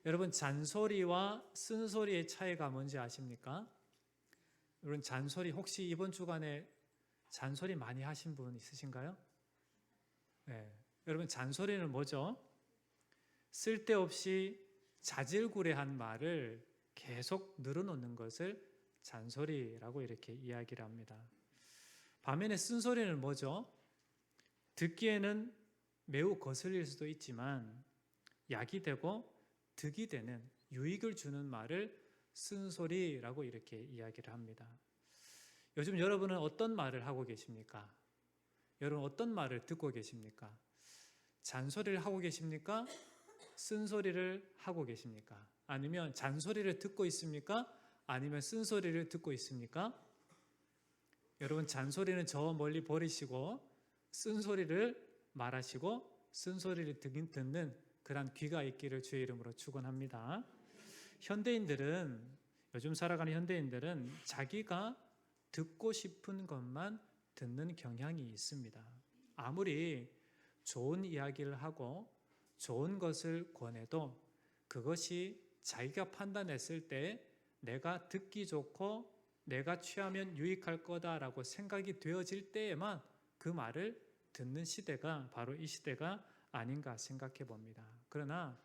여러분, 잔소리와 쓴소리의 차이가 뭔지 아십니까? 여러분, 잔소리 혹시 이번 주간에 잔소리 많이 하신 분 있으신가요? 네. 여러분, 잔소리는 뭐죠? 쓸데없이 자질구레한 말을 계속 늘어놓는 것을 잔소리라고 이렇게 이야기를 합니다. 반면에 쓴소리는 뭐죠? 듣기에는 매우 거슬릴 수도 있지만 약이 되고 득이 되는, 유익을 주는 말을 쓴소리라고 이렇게 이야기를 합니다. 요즘 여러분은 어떤 말을 하고 계십니까? 여러분 어떤 말을 듣고 계십니까? 잔소리를 하고 계십니까? 쓴소리를 하고 계십니까? 아니면 잔소리를 듣고 있습니까? 아니면 쓴소리를 듣고 있습니까? 여러분, 잔소리는 저 멀리 버리시고 쓴소리를 말하시고 쓴소리를 듣는 그런 귀가 있기를 주의 이름으로 축원합니다. 요즘 살아가는 현대인들은 자기가 듣고 싶은 것만 듣는 경향이 있습니다. 아무리 좋은 이야기를 하고 좋은 것을 권해도 그것이 자기가 판단했을 때 내가 듣기 좋고 내가 취하면 유익할 거다라고 생각이 되어질 때에만 그 말을 듣는 시대가 바로 이 시대가 아닌가 생각해 봅니다. 그러나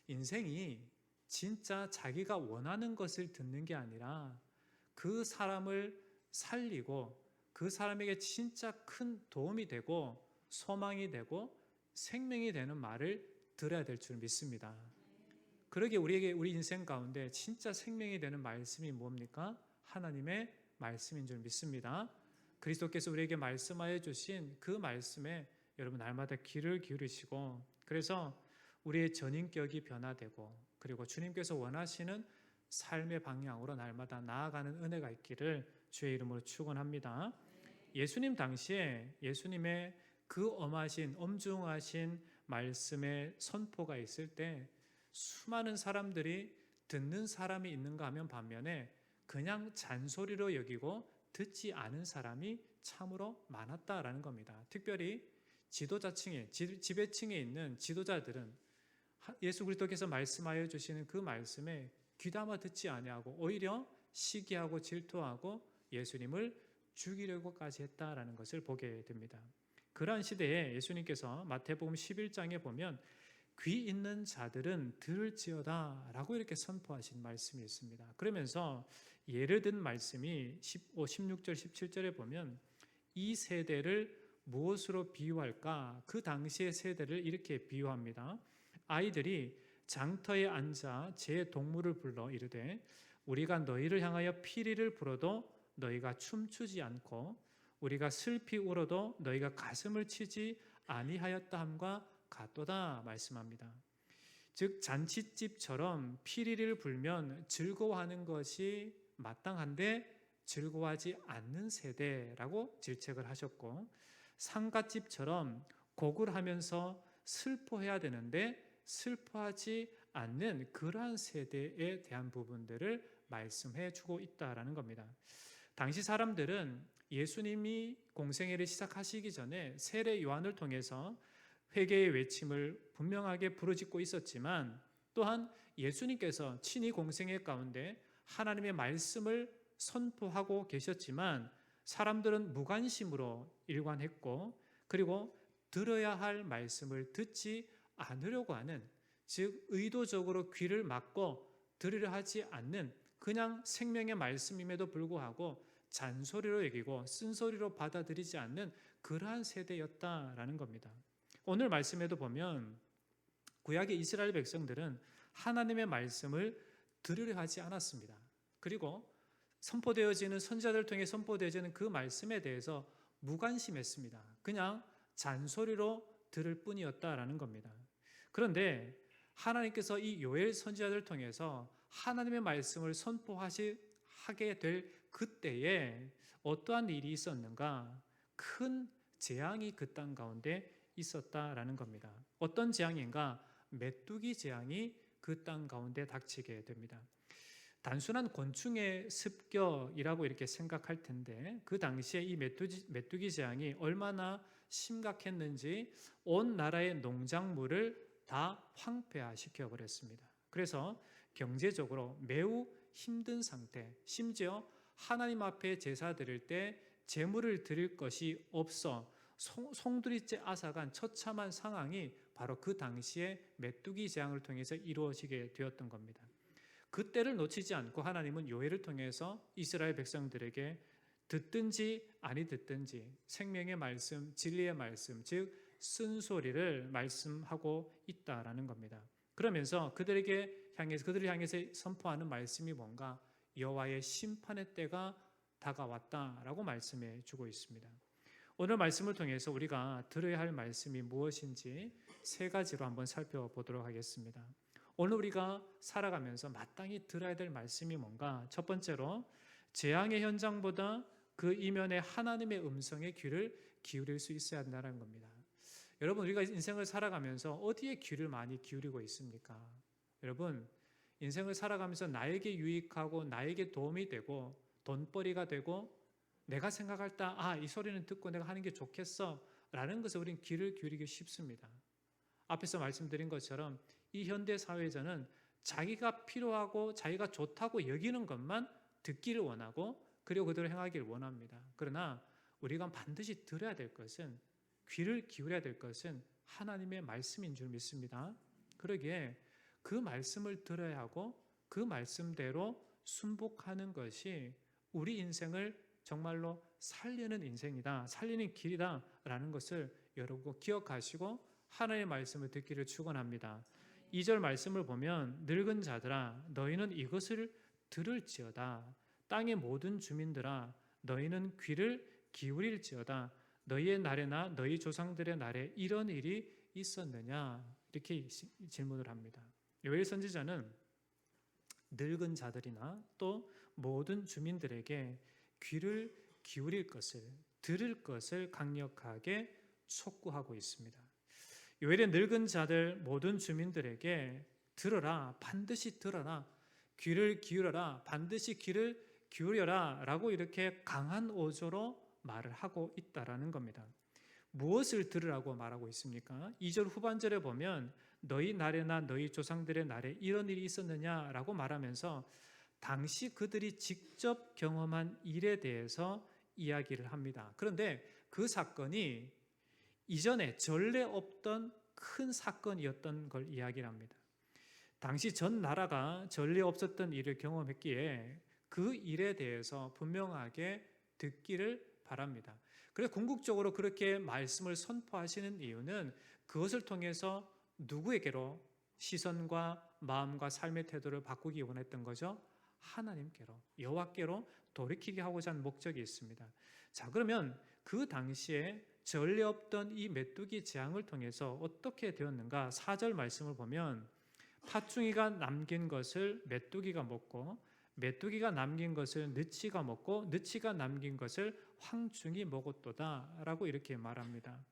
인생이 진짜 자기가 원하는 것을 듣는 게 아니라 그 사람을 살리고 그 사람에게 진짜 큰 도움이 되고 소망이 되고 생명이 되는 말을 들어야 될 줄 믿습니다. 그러기에 우리 인생 가운데 진짜 생명이 되는 말씀이 뭡니까? 하나님의 말씀인 줄 믿습니다. 그리스도께서 우리에게 말씀하여 주신 그 말씀에 여러분 날마다 귀를 기울이시고, 그래서 우리의 전인격이 변화되고 그리고 주님께서 원하시는 삶의 방향으로 날마다 나아가는 은혜가 있기를 주의 이름으로 축원합니다. 예수님 당시에 예수님의 그 엄중하신 말씀의 선포가 있을 때 수많은 사람들이 듣는 사람이 있는가 하면 반면에 그냥 잔소리로 여기고 듣지 않은 사람이 참으로 많았다라는 겁니다. 특별히 지도자층에, 지배층에 있는 지도자들은 예수 그리스도께서 말씀하여 주시는 그 말씀에 귀담아 듣지 아니하고 오히려 시기하고 질투하고 예수님을 죽이려고까지 했다라는 것을 보게 됩니다. 그러한 시대에 예수님께서 마태복음 11장에 보면 귀 있는 자들은 들을지어다 라고 이렇게 선포하신 말씀이 있습니다. 그러면서 예를 든 말씀이 16절 17절에 보면 이 세대를 무엇으로 비유할까? 그 당시의 세대를 이렇게 비유합니다. 아이들이 장터에 앉아 제 동물을 불러 이르되 우리가 너희를 향하여 피리를 불어도 너희가 춤추지 않고 우리가 슬피 울어도 너희가 가슴을 치지 아니하였다 함과 같도다 말씀합니다. 즉 잔치집처럼 피리를 불면 즐거워하는 것이 마땅한데 즐거워하지 않는 세대라고 질책을 하셨고, 상갓집처럼 곡을 하면서 슬퍼해야 되는데 슬퍼하지 않는 그러한 세대에 대한 부분들을 말씀해 주고 있다라는 겁니다. 당시 사람들은 예수님이 공생애를 시작하시기 전에 세례 요한을 통해서 회개의 외침을 분명하게 부르짖고 있었지만, 또한 예수님께서 친히 공생애 가운데 하나님의 말씀을 선포하고 계셨지만 사람들은 무관심으로 일관했고, 그리고 들어야 할 말씀을 듣지 않으려고 하는, 즉 의도적으로 귀를 막고 들으려 하지 않는 그냥 생명의 말씀임에도 불구하고 잔소리로 여기고 쓴소리로 받아들이지 않는 그러한 세대였다라는 겁니다. 오늘 말씀에도 보면 구약의 이스라엘 백성들은 하나님의 말씀을 들으려 하지 않았습니다. 그리고 선포되어지는 선지자들 통해 선포되어지는 그 말씀에 대해서 무관심했습니다. 그냥 잔소리로 들을 뿐이었다라는 겁니다. 그런데 하나님께서 이 요엘 선지자들을 통해서 하나님의 말씀을 선포하게 될 그때에 어떠한 일이 있었는가? 큰 재앙이 그 땅 가운데 있었다라는 겁니다. 어떤 재앙인가? 메뚜기 재앙이 그 땅 가운데 닥치게 됩니다. 단순한 곤충의 습격이라고 이렇게 생각할 텐데 그 당시에 이 메뚜기 재앙이 얼마나 심각했는지 온 나라의 농작물을 다 황폐화시켜 버렸습니다. 그래서 경제적으로 매우 힘든 상태, 심지어 하나님 앞에 제사 드릴 때 제물을 드릴 것이 없어 송두리째 앗아간 처참한 상황이 바로 그 당시에 메뚜기 재앙을 통해서 이루어지게 되었던 겁니다. 그때를 놓치지 않고 하나님은 요엘을 통해서 이스라엘 백성들에게 듣든지 아니 듣든지 생명의 말씀, 진리의 말씀, 즉 쓴소리를 말씀하고 있다라는 겁니다. 그러면서 그들을 향해서 선포하는 말씀이 뭔가? 여호와의 심판의 때가 다가왔다라고 말씀해 주고 있습니다. 오늘 말씀을 통해서 우리가 들어야 할 말씀이 무엇인지 세 가지로 한번 살펴보도록 하겠습니다. 오늘 우리가 살아가면서 마땅히 들어야 될 말씀이 뭔가? 첫 번째로 재앙의 현장보다 그 이면에 하나님의 음성에 귀를 기울일 수 있어야 한다는 겁니다. 여러분, 우리가 인생을 살아가면서 어디에 귀를 많이 기울이고 있습니까? 여러분, 인생을 살아가면서 나에게 유익하고 나에게 도움이 되고 돈벌이가 되고 내가 생각할 때 이 소리는 듣고 내가 하는 게 좋겠어 라는 것에 우리는 귀를 기울이기 쉽습니다. 앞에서 말씀드린 것처럼 이 현대 사회에서는 자기가 필요하고 자기가 좋다고 여기는 것만 듣기를 원하고 그리고 그대로 행하기를 원합니다. 그러나 우리가 반드시 들어야 될 것은, 귀를 기울여야 될 것은 하나님의 말씀인 줄 믿습니다. 그러기에 그 말씀을 들어야 하고 그 말씀대로 순복하는 것이 우리 인생을 정말로 살리는 인생이다, 살리는 길이다 라는 것을 여러분 기억하시고 하나님의 말씀을 듣기를 축원합니다. 2절 말씀을 보면 늙은 자들아 너희는 이것을 들을지어다, 땅의 모든 주민들아 너희는 귀를 기울일지어다, 너희의 날에나 너희 조상들의 날에 이런 일이 있었느냐, 이렇게 질문을 합니다. 요엘 선지자는 늙은 자들이나 또 모든 주민들에게 귀를 기울일 것을, 들을 것을 강력하게 촉구하고 있습니다. 요엘의 늙은 자들 모든 주민들에게 들어라, 반드시 들어라, 귀를 기울여라, 반드시 귀를 기울여라 라고 이렇게 강한 어조로 말을 하고 있다라는 겁니다. 무엇을 들으라고 말하고 있습니까? 2절 후반절에 보면 너희 날에나 너희 조상들의 날에 이런 일이 있었느냐라고 말하면서 당시 그들이 직접 경험한 일에 대해서 이야기를 합니다. 그런데 그 사건이 이전에 전례 없던 큰 사건이었던 걸 이야기를 합니다. 당시 전 나라가 전례 없었던 일을 경험했기에 그 일에 대해서 분명하게 듣기를 바랍니다. 그래서 궁극적으로 그렇게 말씀을 선포하시는 이유는 그것을 통해서 누구에게로 시선과 마음과 삶의 태도를 바꾸기 원했던 거죠? 하나님께로, 여호와께로 돌이키게 하고자 하는 목적이 있습니다. 자, 그러면 그 당시에 전례 없던 이 메뚜기 재앙을 통해서 어떻게 되었는가? 4절 말씀을 보면 팥중이가 남긴 것을 메뚜기가 먹고 메뚜기가 남긴 것을 느치가 먹고 느치가 남긴 것을 황충이 먹었도다 라고 이렇게 말합니다.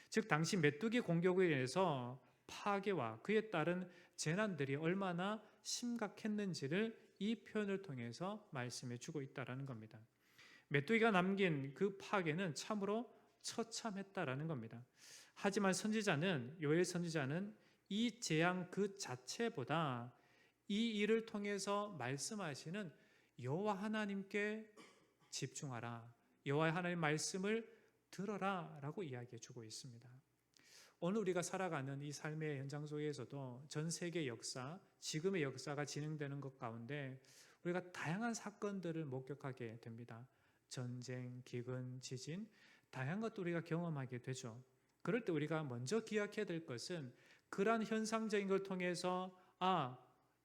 즉 당시 메뚜기 공격에 의해서 파괴와 그에 따른 재난들이 얼마나 심각했는지를 이 표현을 통해서 말씀해 주고 있다는 겁니다. 메뚜기가 남긴 그 파괴는 참으로 처참했다라는 겁니다. 하지만 요엘 선지자는 이 재앙 그 자체보다 이 일을 통해서 말씀하시는 여호와 하나님께 집중하라, 여호와 하나님의 말씀을 들어라 라고 이야기해 주고 있습니다. 오늘 우리가 살아가는 이 삶의 현장 속에서도 전 세계 역사, 지금의 역사가 진행되는 것 가운데 우리가 다양한 사건들을 목격하게 됩니다. 전쟁, 기근, 지진, 다양한 것도 우리가 경험하게 되죠. 그럴 때 우리가 먼저 기억해야 될 것은 그러한 현상적인 걸 통해서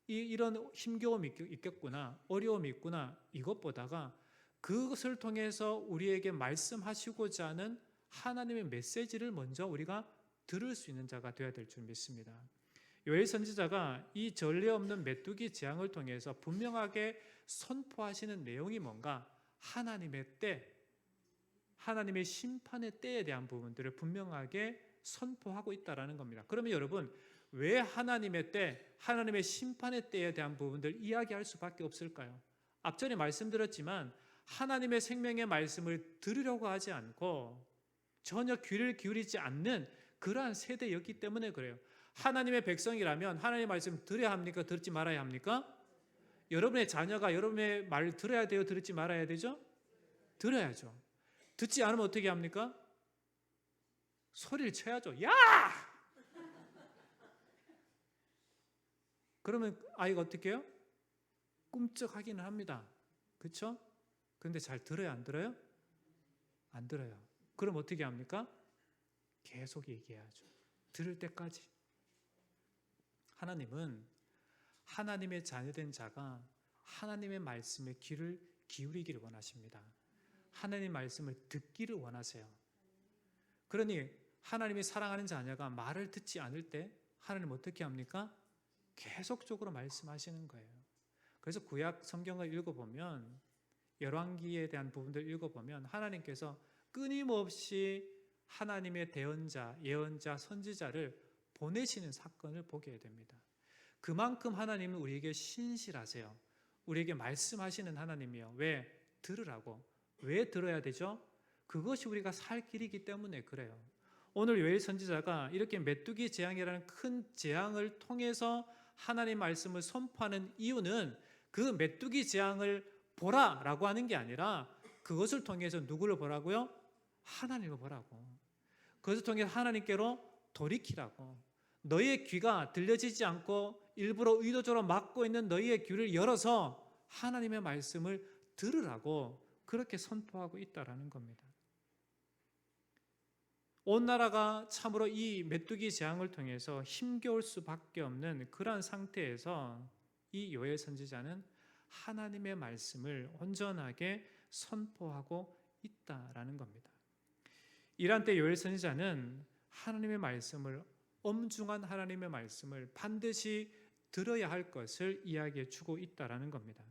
이런 힘겨움이 있겠구나, 어려움이 있구나, 이것보다가 그것을 통해서 우리에게 말씀하시고자 하는 하나님의 메시지를 먼저 우리가 들을 수 있는 자가 되어야 될 줄 믿습니다. 요엘 선지자가 이 전례 없는 메뚜기 재앙을 통해서 분명하게 선포하시는 내용이 뭔가? 하나님의 때, 하나님의 심판의 때에 대한 부분들을 분명하게 선포하고 있다는 겁니다. 그러면 여러분, 왜 하나님의 때, 하나님의 심판의 때에 대한 부분들 이야기할 수밖에 없을까요? 앞전에 말씀드렸지만 하나님의 생명의 말씀을 들으려고 하지 않고 전혀 귀를 기울이지 않는 그러한 세대였기 때문에 그래요. 하나님의 백성이라면 하나님의 말씀 들어야 합니까? 듣지 말아야 합니까? 여러분의 자녀가 여러분의 말을 들어야 돼요? 듣지 말아야 되죠? 들어야죠. 듣지 않으면 어떻게 합니까? 소리를 쳐야죠. 야! 그러면 아이가 어떻게 해요? 꿈쩍하기는 합니다. 그렇죠? 그런데 잘 들어요? 안 들어요? 안 들어요. 그럼 어떻게 합니까? 계속 얘기해야죠. 들을 때까지. 하나님은 하나님의 자녀된 자가 하나님의 말씀에 귀를 기울이기를 원하십니다. 하나님의 말씀을 듣기를 원하세요. 그러니 하나님이 사랑하는 자녀가 말을 듣지 않을 때 하나님 어떻게 합니까? 계속적으로 말씀하시는 거예요. 그래서 구약 성경을 읽어보면 열왕기에 대한 부분들 읽어보면 하나님께서 끊임없이 하나님의 대언자, 예언자, 선지자를 보내시는 사건을 보게 됩니다. 그만큼 하나님은 우리에게 신실하세요. 우리에게 말씀하시는 하나님이요. 왜? 들으라고. 왜 들어야 되죠? 그것이 우리가 살 길이기 때문에 그래요. 오늘 요엘 선지자가 이렇게 메뚜기 재앙이라는 큰 재앙을 통해서 하나님 말씀을 선포하는 이유는 그 메뚜기 재앙을 보라라고 하는 게 아니라 그것을 통해서 누구를 보라고요? 하나님을 보라고. 그것을 통해서 하나님께로 돌이키라고. 너희의 귀가 들려지지 않고 일부러 의도적으로 막고 있는 너희의 귀를 열어서 하나님의 말씀을 들으라고 그렇게 선포하고 있다라는 겁니다. 온 나라가 참으로 이 메뚜기 재앙을 통해서 힘겨울 수밖에 없는 그러한 상태에서 이 요엘 선지자는 하나님의 말씀을 온전하게 선포하고 있다라는 겁니다. 이러한 때 요엘 선지자는 하나님의 말씀을, 엄중한 하나님의 말씀을 반드시 들어야 할 것을 이야기해 주고 있다라는 겁니다.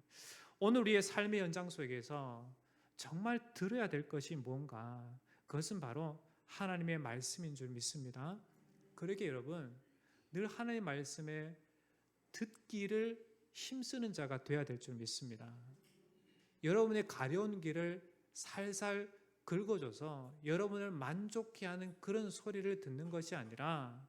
오늘 우리의 삶의 현장 속에서 정말 들어야 될 것이 뭔가, 그것은 바로 하나님의 말씀인 줄 믿습니다. 그러기에 여러분, 늘 하나님의 말씀에 듣기를 힘쓰는 자가 되어야 될 줄 믿습니다. 여러분의 가려운 길을 살살 긁어줘서 여러분을 만족해 하는 그런 소리를 듣는 것이 아니라,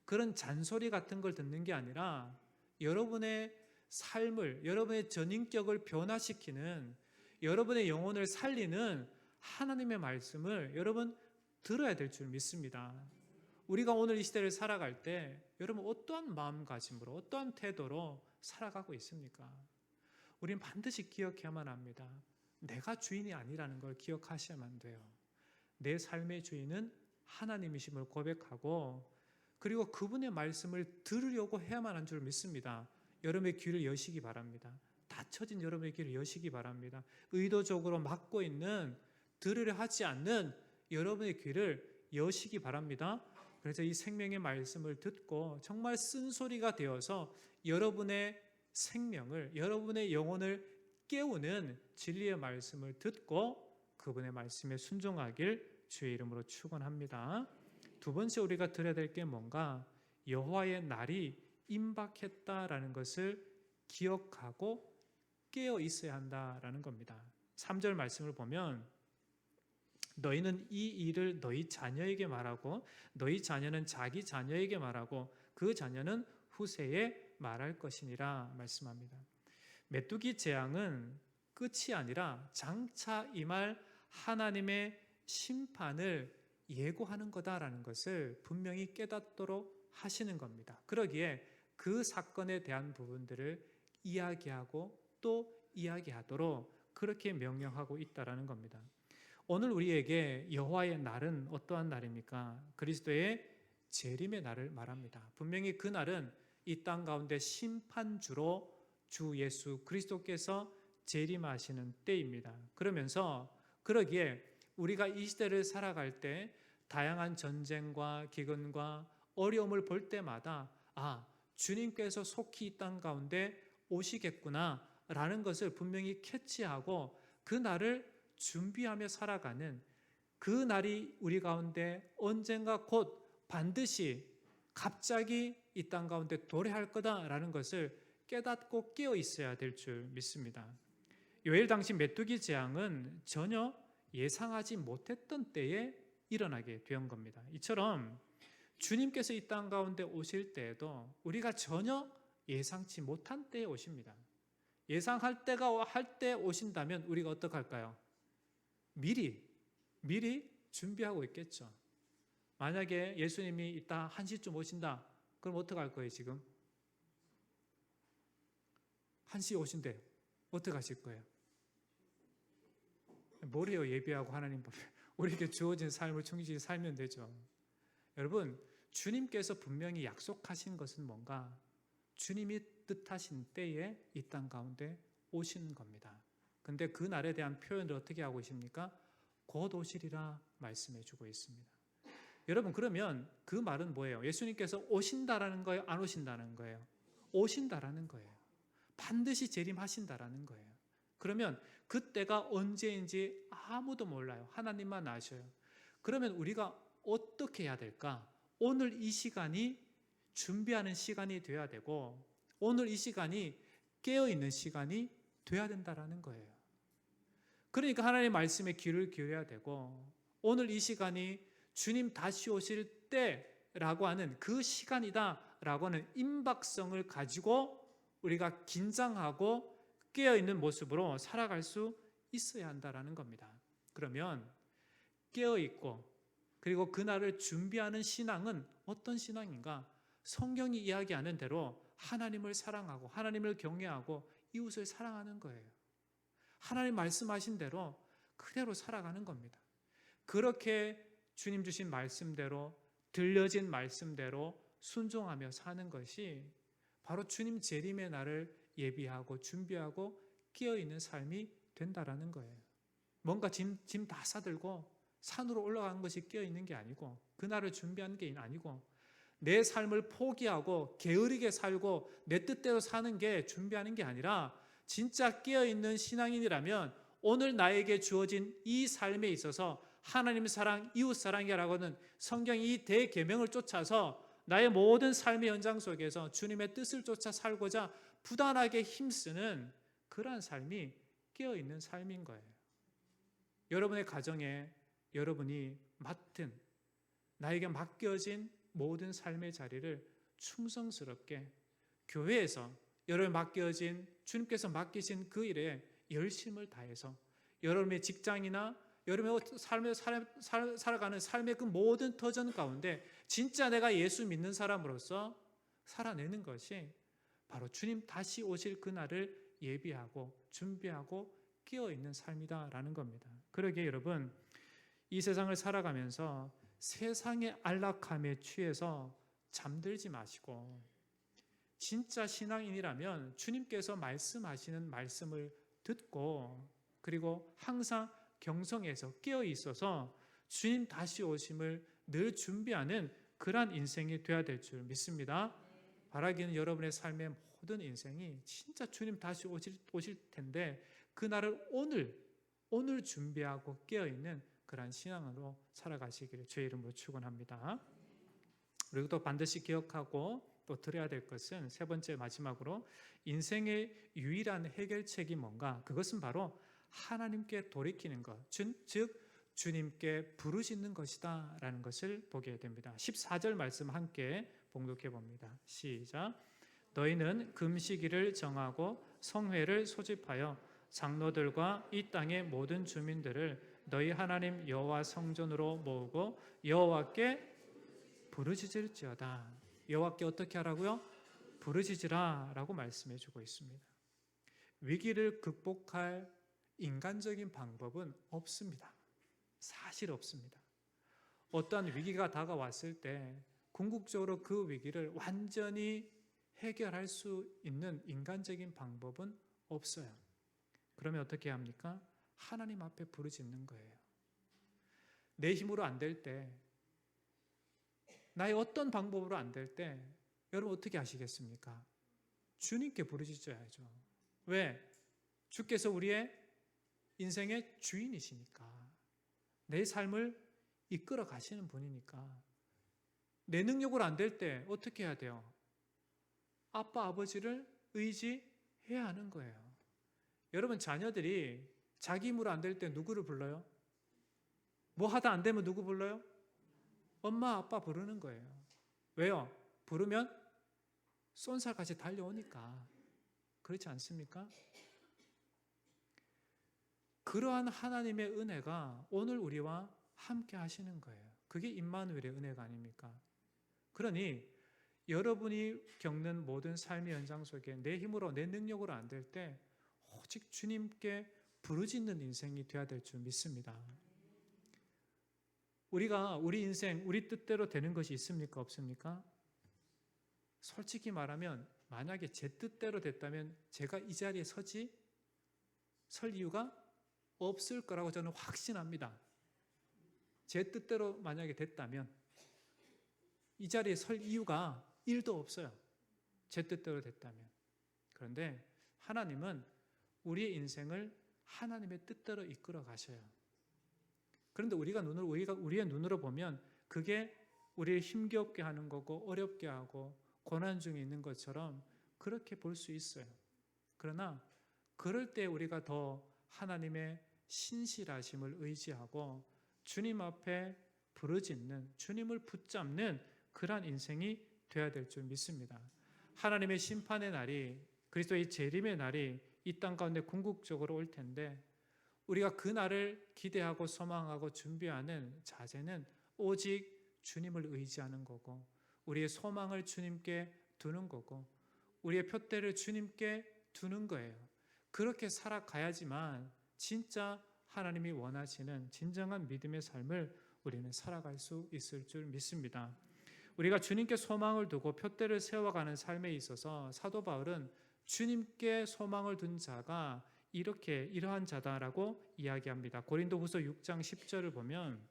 그런 잔소리 같은 걸 듣는 게 아니라 여러분의 삶을, 여러분의 전인격을 변화시키는, 여러분의 영혼을 살리는 하나님의 말씀을 여러분 들어야 될 줄 믿습니다. 우리가 오늘 이 시대를 살아갈 때 여러분 어떠한 마음가짐으로, 어떠한 태도로 살아가고 있습니까? 우리는 반드시 기억해야만 합니다. 내가 주인이 아니라는 걸 기억하셔야만 돼요. 내 삶의 주인은 하나님이심을 고백하고, 그리고 그분의 말씀을 들으려고 해야만 한 줄 믿습니다. 여러분의 귀를 여시기 바랍니다. 닫혀진 여러분의 귀를 여시기 바랍니다. 의도적으로 막고 있는, 들으려 하지 않는 여러분의 귀를 여시기 바랍니다. 그래서 이 생명의 말씀을 듣고 정말 쓴소리가 되어서 여러분의 생명을, 여러분의 영혼을 깨우는 진리의 말씀을 듣고 그분의 말씀에 순종하길 주의 이름으로 축원합니다. 두 번째 우리가 들어야 될 게 뭔가, 여호와의 날이 임박했다라는 것을 기억하고 깨어 있어야 한다라는 겁니다. 3절 말씀을 보면 너희는 이 일을 너희 자녀에게 말하고 너희 자녀는 자기 자녀에게 말하고 그 자녀는 후세에 말할 것이니라 말씀합니다. 메뚜기 재앙은 끝이 아니라 장차 임할 하나님의 심판을 예고하는 거다라는 것을 분명히 깨닫도록 하시는 겁니다. 그러기에 그 사건에 대한 부분들을 이야기하고 또 이야기하도록 그렇게 명령하고 있다라는 겁니다. 오늘 우리에게 여호와의 날은 어떠한 날입니까? 그리스도의 재림의 날을 말합니다. 분명히 그 날은 이 땅 가운데 심판주로 주 예수 그리스도께서 재림하시는 때입니다. 그러면서 그러기에 우리가 이 시대를 살아갈 때 다양한 전쟁과 기근과 어려움을 볼 때마다 주님께서 속히 이 땅 가운데 오시겠구나 라는 것을 분명히 캐치하고 그 날을 준비하며 살아가는, 그 날이 우리 가운데 언젠가 곧 반드시 갑자기 이 땅 가운데 도래할 거다라는 것을 깨닫고 깨어 있어야 될 줄 믿습니다. 요엘 당시 메뚜기 재앙은 전혀 예상하지 못했던 때에 일어나게 된 겁니다. 이처럼 주님께서 이 땅 가운데 오실 때에도 우리가 전혀 예상치 못한 때에 오십니다. 예상할 때가 할 때 오신다면 우리가 어떻게 할까요? 미리 준비하고 있겠죠. 만약에 예수님이 이따 1시쯤 오신다. 그럼 어떻게 할 거예요, 지금? 1시에 오신대요. 어떻게 하실 거예요? 뭐래요, 예비하고 하나님 법에. 우리에게 주어진 삶을 충실히 살면 되죠. 여러분, 주님께서 분명히 약속하신 것은 뭔가? 주님이 뜻하신 때에 이 땅 가운데 오시는 겁니다. 근데 그 날에 대한 표현을 어떻게 하고 계십니까? 곧 오시리라 말씀해 주고 있습니다. 여러분, 그러면 그 말은 뭐예요? 예수님께서 오신다라는 거예요? 안 오신다는 거예요? 오신다라는 거예요. 반드시 재림하신다라는 거예요. 그러면 그때가 언제인지 아무도 몰라요. 하나님만 아셔요. 그러면 우리가 어떻게 해야 될까? 오늘 이 시간이 준비하는 시간이 돼야 되고, 오늘 이 시간이 깨어있는 시간이 돼야 된다라는 거예요. 그러니까 하나님의 말씀에 귀를 기울여야 되고, 오늘 이 시간이 주님 다시 오실 때라고 하는 그 시간이다라고 하는 임박성을 가지고 우리가 긴장하고 깨어있는 모습으로 살아갈 수 있어야 한다라는 겁니다. 그러면 깨어있고 그리고 그날을 준비하는 신앙은 어떤 신앙인가? 성경이 이야기하는 대로 하나님을 사랑하고 하나님을 경외하고 이웃을 사랑하는 거예요. 하나님 말씀하신 대로 그대로 살아가는 겁니다. 그렇게 주님 주신 말씀대로 들려진 말씀대로 순종하며 사는 것이 바로 주님 재림의 날을 예비하고 준비하고 끼어있는 삶이 된다라는 거예요. 뭔가 짐 다 싸들고 산으로 올라가는 것이 끼어있는 게 아니고 그날을 준비하는 게 아니고 내 삶을 포기하고 게으르게 살고 내 뜻대로 사는 게 준비하는 게 아니라 진짜 끼어있는 신앙인이라면 오늘 나에게 주어진 이 삶에 있어서 하나님 사랑, 이웃 사랑이라고 하는 성경 이 대계명을 쫓아서 나의 모든 삶의 현장 속에서 주님의 뜻을 쫓아 살고자 부단하게 힘쓰는 그러한 삶이 깨어있는 삶인 거예요. 여러분의 가정에 여러분이 맡은 나에게 맡겨진 모든 삶의 자리를 충성스럽게 교회에서 여러분 맡겨진 주님께서 맡기신 그 일에 열심을 다해서 여러분의 직장이나 여러분의 살아가는 삶의 그 모든 터전 가운데 진짜 내가 예수 믿는 사람으로서 살아내는 것이 바로 주님 다시 오실 그날을 예비하고 준비하고 끼어있는 삶이다라는 겁니다. 그러기에 여러분 이 세상을 살아가면서 세상의 안락함에 취해서 잠들지 마시고 진짜 신앙인이라면 주님께서 말씀하시는 말씀을 듣고 그리고 항상 경성에서 깨어 있어서 주님 다시 오심을 늘 준비하는 그러한 인생이 되어야 될 줄 믿습니다. 바라기는 여러분의 삶의 모든 인생이 진짜 주님 다시 오실 텐데 그날을 오늘 준비하고 깨어 있는 그러한 신앙으로 살아가시기를 주의 이름으로 축원합니다. 그리고 또 반드시 기억하고 또 들어야 될 것은 세 번째 마지막으로 인생의 유일한 해결책이 뭔가? 그것은 바로 하나님께 돌이키는 것, 즉 주님께 부르짖는 것이다 라는 것을 보게 됩니다. 14절 말씀 함께 봉독해 봅니다. 시작. 너희는 금식일을 정하고 성회를 소집하여 장로들과 이 땅의 모든 주민들을 너희 하나님 여호와 성전으로 모으고 여호와께 부르짖을지어다. 여호와께 어떻게 하라고요? 부르짖으라 라고 말씀해 주고 있습니다. 위기를 극복할 인간적인 방법은 없습니다. 사실 없습니다. 어떠한 위기가 다가왔을 때 궁극적으로 그 위기를 완전히 해결할 수 있는 인간적인 방법은 없어요. 그러면 어떻게 합니까? 하나님 앞에 부르짖는 거예요. 내 힘으로 안 될 때, 나의 어떤 방법으로 안 될 때 여러분 어떻게 하시겠습니까? 주님께 부르짖어야죠. 왜? 주께서 우리의 인생의 주인이시니까. 내 삶을 이끌어 가시는 분이니까. 내 능력으로 안 될 때 어떻게 해야 돼요? 아빠, 아버지를 의지해야 하는 거예요. 여러분 자녀들이 자기 힘으로 안 될 때 누구를 불러요? 뭐 하다 안 되면 누구 불러요? 엄마, 아빠 부르는 거예요. 왜요? 부르면 쏜살같이 달려오니까. 그렇지 않습니까? 그러한 하나님의 은혜가 오늘 우리와 함께 하시는 거예요. 그게 임마누엘의 은혜가 아닙니까? 그러니 여러분이 겪는 모든 삶의 현장 속에 내 힘으로 내 능력으로 안 될 때 오직 주님께 부르짖는 인생이 되어야 될 줄 믿습니다. 우리가 우리 인생 우리 뜻대로 되는 것이 있습니까? 없습니까? 솔직히 말하면 만약에 제 뜻대로 됐다면 제가 이 자리에 설 이유가 없을 거라고 저는 확신합니다. 제 뜻대로 만약에 됐다면 이 자리에 설 이유가 1도 없어요. 제 뜻대로 됐다면. 그런데 하나님은 우리의 인생을 하나님의 뜻대로 이끌어 가셔요. 그런데 우리의 눈으로 보면 그게 우리를 힘겹게 하는 거고 어렵게 하고 고난 중에 있는 것처럼 그렇게 볼 수 있어요. 그러나 그럴 때 우리가 더 하나님의 신실하심을 의지하고 주님 앞에 부르짖는, 주님을 붙잡는 그러한 인생이 되어야 될 줄 믿습니다. 하나님의 심판의 날이, 그리스도의 재림의 날이 이 땅 가운데 궁극적으로 올 텐데 우리가 그 날을 기대하고 소망하고 준비하는 자세는 오직 주님을 의지하는 거고 우리의 소망을 주님께 두는 거고 우리의 표대를 주님께 두는 거예요. 그렇게 살아가야지만 진짜 하나님이 원하시는 진정한 믿음의 삶을 우리는 살아갈 수 있을 줄 믿습니다. 우리가 주님께 소망을 두고 표대를 세워가는 삶에 있어서 사도 바울은 주님께 소망을 둔 자가 이러한 자다라고 이야기합니다. 고린도후서 6장 10절을 보면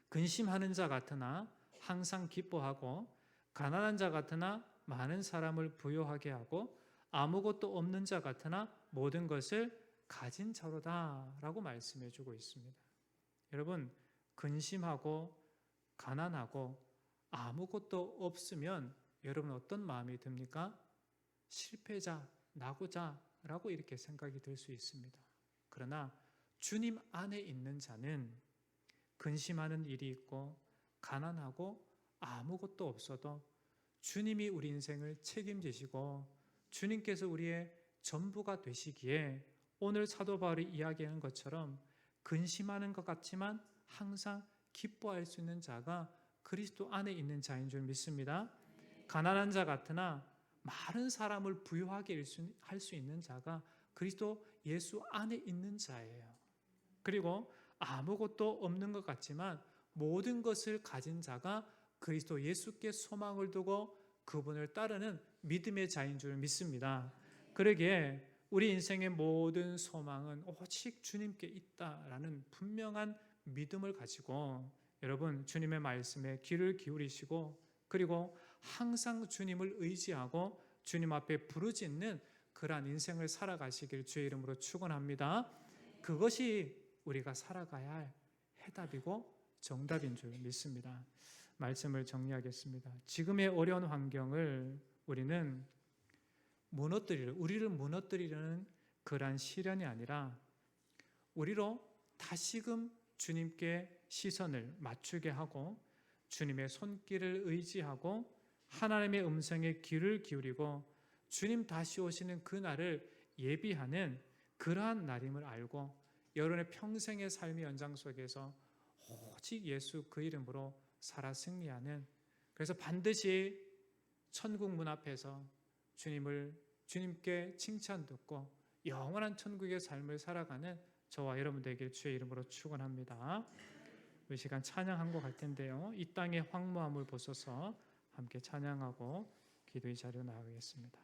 근심하는 자 같으나 항상 기뻐하고 가난한 자 같으나 많은 사람을 부요하게 하고 아무것도 없는 자 같으나 모든 것을 가진 자로다라고 말씀해 주고 있습니다. 여러분, 근심하고 가난하고 아무것도 없으면 여러분 어떤 마음이 듭니까? 실패자, 낙오자라고 이렇게 생각이 들 수 있습니다. 그러나 주님 안에 있는 자는 근심하는 일이 있고 가난하고 아무것도 없어도 주님이 우리 인생을 책임지시고 주님께서 우리의 전부가 되시기에 오늘 사도 바울이 이야기하는 것처럼 근심하는 것 같지만 항상 기뻐할 수 있는 자가 그리스도 안에 있는 자인 줄 믿습니다. 가난한 자 같으나 많은 사람을 부유하게 할 수 있는 자가 그리스도 예수 안에 있는 자예요. 그리고 아무것도 없는 것 같지만 모든 것을 가진 자가 그리스도 예수께 소망을 두고 그분을 따르는 믿음의 자인 줄 믿습니다. 그러기에 우리 인생의 모든 소망은 오직 주님께 있다라는 분명한 믿음을 가지고 여러분 주님의 말씀에 귀를 기울이시고 그리고 항상 주님을 의지하고 주님 앞에 부르짖는 그러한 인생을 살아가시길 주의 이름으로 축원합니다. 그것이 우리가 살아가야 할 해답이고 정답인 줄 믿습니다. 말씀을 정리하겠습니다. 지금의 어려운 환경을 우리를 무너뜨리려는 그러한 시련이 아니라 우리로 다시금 주님께 시선을 맞추게 하고 주님의 손길을 의지하고 하나님의 음성에 귀를 기울이고 주님 다시 오시는 그 날을 예비하는 그러한 날임을 알고 여러분의 평생의 삶의 연장 속에서 오직 예수 그 이름으로 살아 승리하는, 그래서 반드시 천국 문 앞에서 주님께 칭찬 듣고 영원한 천국의 삶을 살아가는 저와 여러분 되길 주의 이름으로 축원합니다. 이 시간 찬양한 것 같을 텐데요. 이 땅의 황무함을 보소서 함께 찬양하고 기도의 자리로 나가겠습니다.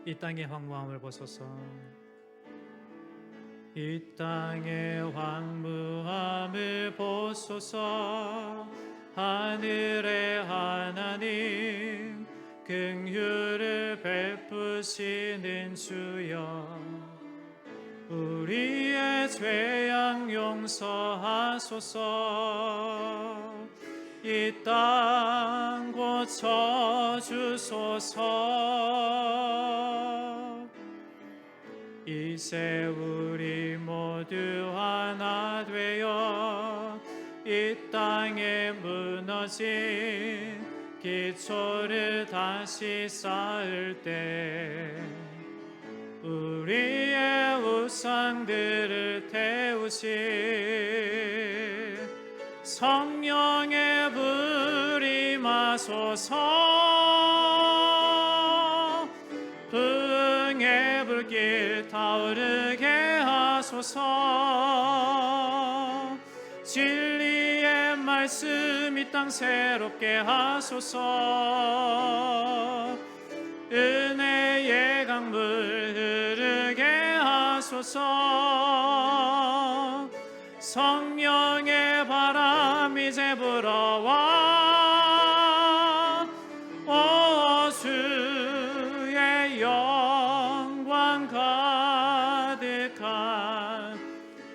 이 땅의 황무함을 보소서. 이 땅의 황무함을 보소서. 하늘의 하나님 긍휼을 베푸시는 주여, 우리의 죄악 용서하소서. 이 땅 고쳐주소서. 이제 우리 모두 하나 되어 이 땅에 무너진 기초를 다시 쌓을 때 우리의 우상들을 태우시 성령의 불이 임하소서. 불의 불길 타오르게 하소서. 진리의 말씀 이 땅 새롭게 하소서. 은혜의 강물 흐르게 하소서. 성령의 바람 이제 불어와 오 주의 영광 가득한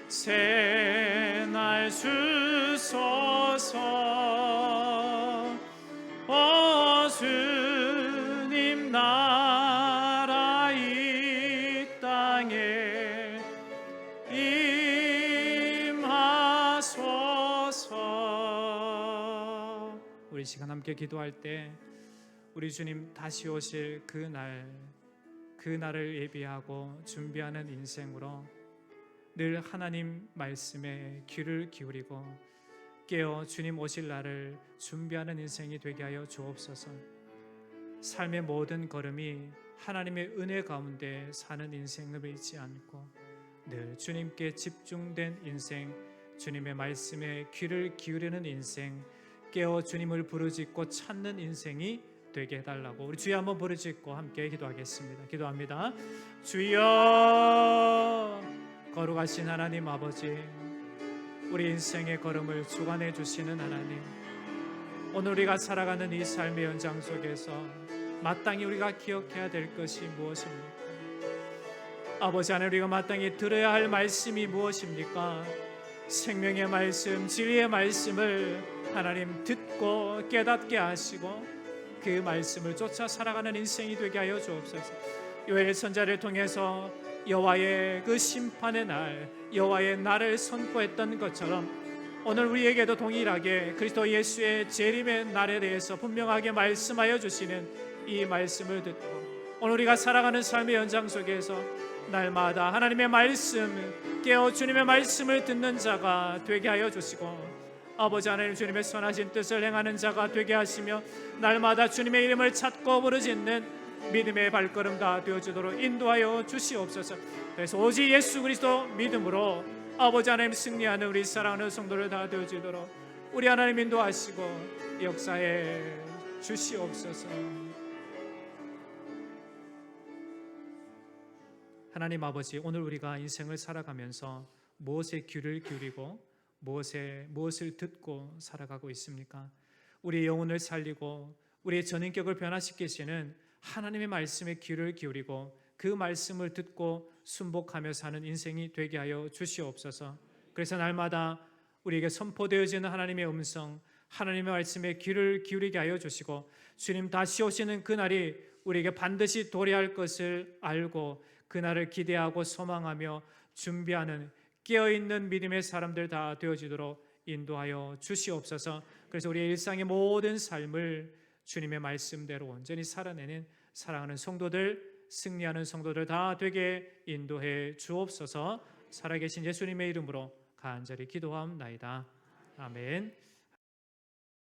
새날 주소서. 오 주님 나라 이 땅에 임하소서. 우리 시간 함께 기도할 때 우리 주님 다시 오실 그날을 예비하고 준비하는 인생으로 늘 하나님 말씀에 귀를 기울이고 깨어 주님 오실 날을 준비하는 인생이 되게 하여 주옵소서. 삶의 모든 걸음이 하나님의 은혜 가운데 사는 인생을 잊지 않고 늘 주님께 집중된 인생, 주님의 말씀에 귀를 기울이는 인생, 깨어 주님을 부르짖고 찾는 인생이 되게 해달라고 우리 주여 한번 부르짖고 함께 기도하겠습니다. 기도합니다. 주여, 거룩하신 하나님 아버지, 우리 인생의 걸음을 주관해 주시는 하나님, 오늘 우리가 살아가는 이 삶의 연장 속에서 마땅히 우리가 기억해야 될 것이 무엇입니까? 아버지 하나님, 우리가 마땅히 들어야 할 말씀이 무엇입니까? 생명의 말씀, 진리의 말씀을 하나님 듣고 깨닫게 하시고 그 말씀을 쫓아 살아가는 인생이 되게 하여 주옵소서. 요엘 선지자를 통해서 여호와의 그 심판의 날, 여호와의 날을 선포했던 것처럼 오늘 우리에게도 동일하게 그리스도 예수의 재림의 날에 대해서 분명하게 말씀하여 주시는 이 말씀을 듣고 오늘 우리가 살아가는 삶의 연장 속에서 날마다 하나님의 말씀, 깨어 주님의 말씀을 듣는 자가 되게 하여 주시고 아버지 하나님, 주님의 선하신 뜻을 행하는 자가 되게 하시며 날마다 주님의 이름을 찾고 부르짖는 믿음의 발걸음 다 되어주도록 인도하여 주시옵소서. 그래서 오직 예수 그리스도 믿음으로 아버지 하나님 승리하는 우리 사랑하는 성도를 다 되어주도록 우리 하나님 인도하시고 역사해 주시옵소서. 하나님 아버지, 오늘 우리가 인생을 살아가면서 무엇에 귀를 기울이고 무엇을 듣고 살아가고 있습니까? 우리의 영혼을 살리고 우리의 전인격을 변화시키시는 하나님의 말씀에 귀를 기울이고 그 말씀을 듣고 순복하며 사는 인생이 되게 하여 주시옵소서. 그래서 날마다 우리에게 선포되어지는 하나님의 음성, 하나님의 말씀에 귀를 기울이게 하여 주시고 주님 다시 오시는 그날이 우리에게 반드시 도래할 것을 알고 그날을 기대하고 소망하며 준비하는 깨어있는 믿음의 사람들 다 되어지도록 인도하여 주시옵소서. 그래서 우리의 일상의 모든 삶을 주님의 말씀대로 온전히 살아내는 사랑하는 성도들, 승리하는 성도들 다 되게 인도해 주옵소서. 살아계신 예수님의 이름으로 간절히 기도하옵나이다. 아멘.